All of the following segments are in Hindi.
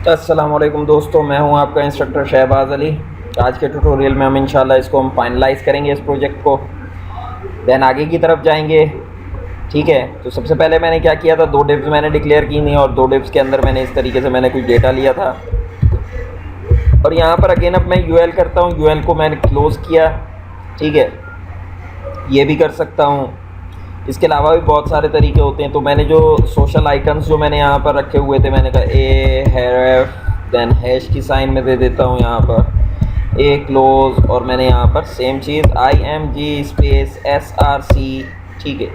अस्सलाम वालेकुम दोस्तों, मैं हूं आपका इंस्ट्रक्टर शहबाज अली। आज के ट्यूटोरियल में हम इंशाल्लाह इसको फाइनलाइज़ करेंगे इस प्रोजेक्ट को, देन आगे की तरफ जाएंगे। ठीक है, तो सबसे पहले मैंने क्या किया था, 2 डिव्स मैंने डिक्लेयर की थी और 2 डिव्स के अंदर मैंने इस तरीके से मैंने कुछ डेटा लिया था। और यहाँ पर अगेन अब मैं यूएल करता हूँ, यूएल को मैंने क्लोज़ किया। ठीक है, ये भी कर सकता हूँ। इसके अलावा भी बहुत सारे तरीके होते हैं। तो मैंने जो सोशल आइकन्स जो मैंने यहाँ पर रखे हुए थे, मैंने कहा ए हैरफ, देन हैश की साइन में दे देता हूँ यहाँ पर ए क्लोज, और मैंने यहाँ पर सेम चीज़ IMG स्पेस SRC। ठीक है,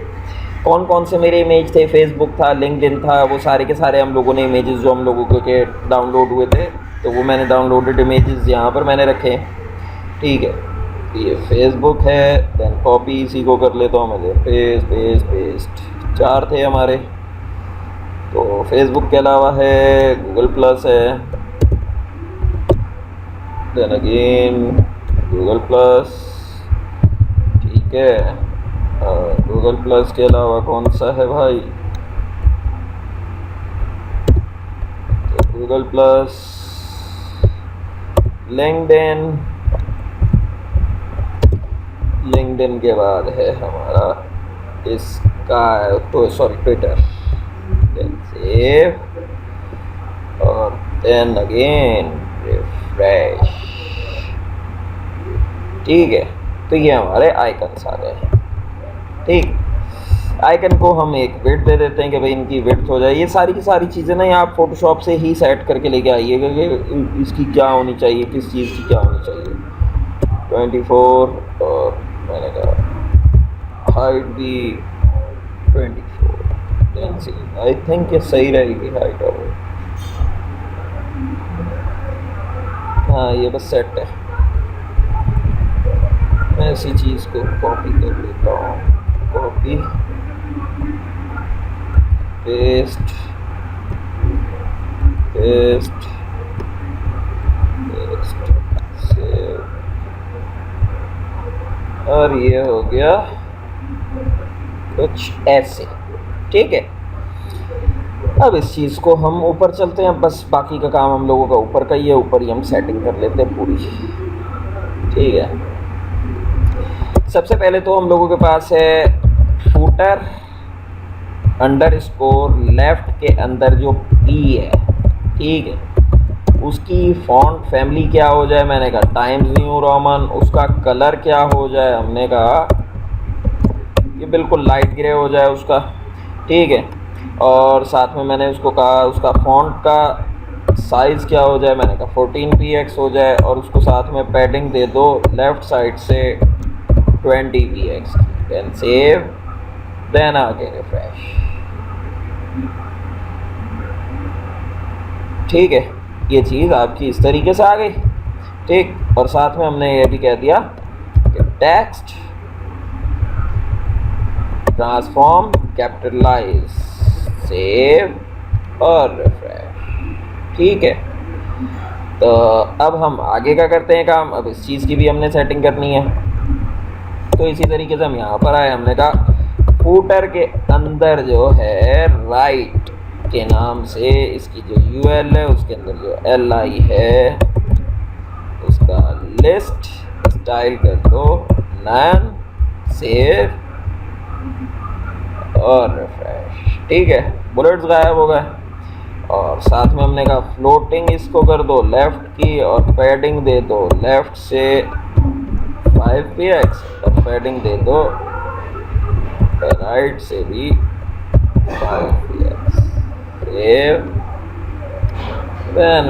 कौन कौन से मेरे इमेज थे, फेसबुक था, लिंक्डइन था, वो सारे के सारे हम लोगों ने इमेजेस जो हम लोगों के डाउनलोड हुए थे, तो वो मैंने डाउनलोडेड इमेजेस यहाँ पर मैंने रखे। ठीक है, ये फेसबुक है, देन कॉपी इसी को कर लेता हूँ मैं, पेस्ट 4 थे हमारे। तो फेसबुक के अलावा है गूगल प्लस है, देन अगेन गूगल प्लस। ठीक है, गूगल प्लस के अलावा कौन सा है भाई, तो गूगल प्लस, लिंक्डइन के बाद है हमारा इसका, तो सॉरी ट्विटर, देन सेव और देन अगेन रिफ्रेश। ठीक है, तो ये हमारे आइकन्स आ गए हैं। ठीक, आइकन को हम एक विड्थ दे देते हैं कि भाई इनकी विड्थ हो जाए। ये सारी की सारी चीज़ें ना आप फोटोशॉप से ही सेट करके लेके आइएगा कि इसकी क्या होनी चाहिए, किस चीज़ की क्या होनी चाहिए। 24 और मैंने कहा हाइट भी 24, आई थिंक ये सही रहेगी हाइट। और हाँ, ये बस सेट है। मैं इसी चीज़ को कॉपी कर लेता हूँ, copy paste paste paste save, और ये हो गया कुछ ऐसे। ठीक है, अब इस चीज़ को हम ऊपर चलते हैं, बस बाकी का काम हम लोगों का ऊपर का ही है, ऊपर ही हम सेटिंग कर लेते हैं पूरी। ठीक है, सबसे पहले तो हम लोगों के पास है फूटर अंडरस्कोर लेफ्ट के अंदर जो P है। ठीक है, उसकी फॉन्ट फैमिली क्या हो जाए, मैंने कहा टाइम्स न्यू रोमन। उसका कलर क्या हो जाए, हमने कहा ये बिल्कुल लाइट ग्रे हो जाए उसका। ठीक है, और साथ में मैंने उसको कहा उसका फॉन्ट का साइज़ क्या हो जाए, मैंने कहा 14px हो जाए, और उसको साथ में पैडिंग दे दो लेफ़्ट साइड से 20px। देन सेव, देन आगे रिफ्रेश। ठीक है, ये चीज़ आपकी इस तरीके से आ गई। ठीक, और साथ में हमने ये भी कह दिया कि टेक्स्ट ट्रांसफॉर्म कैपिटलाइज, सेव और रिफ्रेश। ठीक है, तो अब हम आगे का करते हैं काम। अब इस चीज़ की भी हमने सेटिंग करनी है। तो इसी तरीके से हम यहाँ पर आए, हमने कहा फूटर के अंदर जो है राइट के नाम से इसकी जो UL है, उसके अंदर जो LI है उसका लिस्ट स्टाइल कर दो नन, सेव और रिफ्रेश। ठीक है, बुलेट्स गायब हो गए, और साथ में हमने कहा फ्लोटिंग इसको कर दो लेफ़्ट की, और पैडिंग दे दो लेफ़्ट से 5px, और पैडिंग दे दो राइट से भी 5px। सेव, देन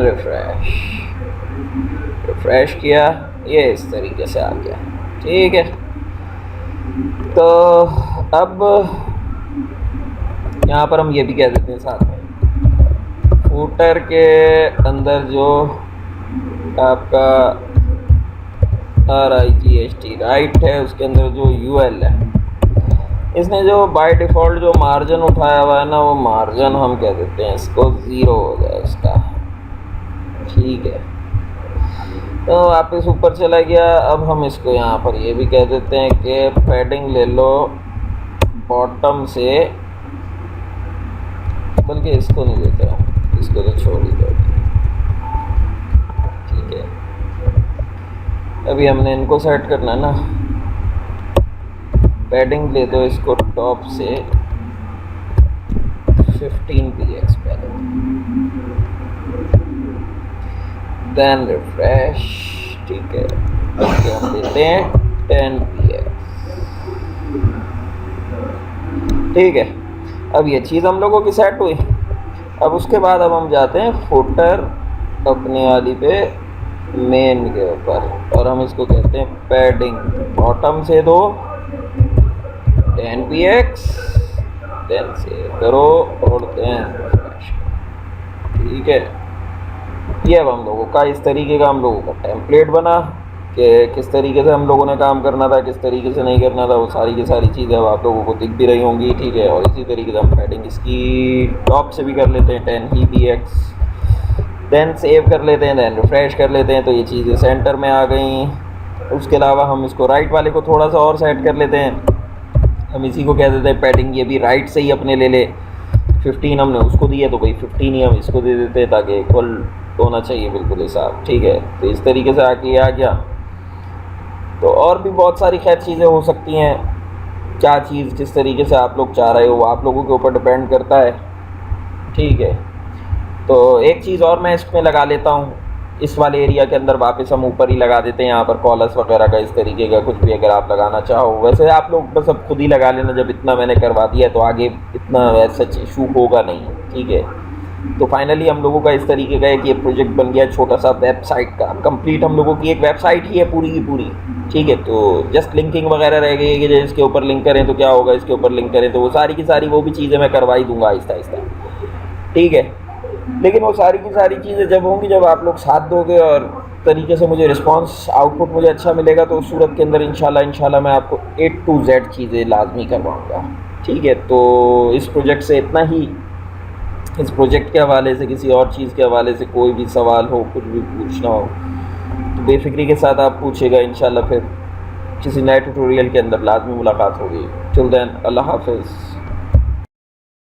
रिफ्रेश किया, ये इस तरीके से आ गया। ठीक है, तो अब यहाँ पर हम ये भी कह देते हैं साथ में फूटर के अंदर जो आपका RIGHT राइट है, उसके अंदर जो UL है, इसने जो बाय डिफ़ॉल्ट जो मार्जिन उठाया हुआ है ना, वो मार्जिन हम कह देते हैं इसको 0 हो जाए उसका। ठीक है, तो वापस ऊपर चला गया। अब हम इसको यहाँ पर ये भी कह देते हैं कि पैडिंग ले लो बॉटम से, बल्कि इसको नहीं देते हैं, इसको तो छोड़ ही दो। ठीक है, अभी हमने इनको सेट करना है ना। पैडिंग ले दो इसको टॉप से 15 px पहले, देन रिफ्रेश, ठीक है। इसके हम देते हैं 10 px, ठीक है। अब ये चीज़ हम लोगों की सेट हुई। अब उसके बाद अब हम जाते हैं फुटर अपनी वाली पे मेन के ऊपर, और हम इसको कहते हैं पैडिंग। बॉटम से दो 10 px, देन से करो और देन रिफ्रेश, ठीक है। ये अब हम लोगों का इस तरीके का हम लोगों का टेम्पलेट बना कि किस तरीके से हम लोगों ने काम करना था, किस तरीके से नहीं करना था, वो सारी की सारी चीज़ें अब आप लोगों को दिख भी रही होंगी, ठीक है। और इसी तरीके से हम पैडिंग इसकी टॉप से भी कर लेते हैं 10 ही px, देन सेव कर लेते हैं, देन रिफ्रेश कर लेते हैं, तो ये चीज़ें सेंटर में आ गई। उसके अलावा हम इसको राइट वाले को थोड़ा सा और सेट कर लेते हैं। हम इसी को कह देते हैं पैडिंग, ये भी राइट से ही अपने ले ले। 15 हमने उसको दिया तो भाई 15 ही हम इसको दे देते हैं, ताकि इक्वल होना चाहिए बिल्कुल हिसाब, ठीक है। तो इस तरीके से आके आ गया। तो और भी बहुत सारी खैर चीज़ें हो सकती हैं, क्या चीज़ जिस तरीके से आप लोग चाह रहे हो वो आप लोगों के ऊपर डिपेंड करता है, ठीक है। तो एक चीज़ और मैं इसमें लगा लेता हूँ, इस वाले एरिया के अंदर वापस हम ऊपर ही लगा देते हैं, यहाँ पर कॉलर्स वगैरह का इस तरीके का कुछ भी अगर आप लगाना चाहो। वैसे आप लोग बस अब खुद ही लगा लेना, जब इतना मैंने करवा दिया है तो आगे इतना वैसा इशू होगा नहीं, ठीक है। तो फाइनली हम लोगों का इस तरीके का एक ये प्रोजेक्ट बन गया, छोटा सा वेबसाइट का कंप्लीट। हम लोगों की एक वेबसाइट ही है पूरी की पूरी, ठीक है। तो जस्ट लिंकिंग वगैरह रह गई है कि इसके ऊपर लिंक करें तो क्या होगा, इसके ऊपर लिंक करें तो वो सारी की सारी वो भी चीज़ें मैं करवा ही दूँगा आहिस्ता आहिस्ता, ठीक है। लेकिन वो सारी की सारी चीज़ें जब होंगी, जब आप लोग साथ दोगे और तरीके से मुझे रिस्पांस आउटपुट मुझे अच्छा मिलेगा, तो उस सूरत के अंदर इंशाल्लाह मैं आपको A to Z चीज़ें लाजमी करवाऊँगा, ठीक है। तो इस प्रोजेक्ट से इतना ही। इस प्रोजेक्ट के हवाले से, किसी और चीज़ के हवाले से कोई भी सवाल हो, कुछ भी पूछना हो तो बेफिक्री के साथ आप पूछेगा। इंशाल्लाह फिर किसी नए ट्यूटोरियल के अंदर लाजमी मुलाकात होगी। टिल देन अल्लाह हाफ़िज़।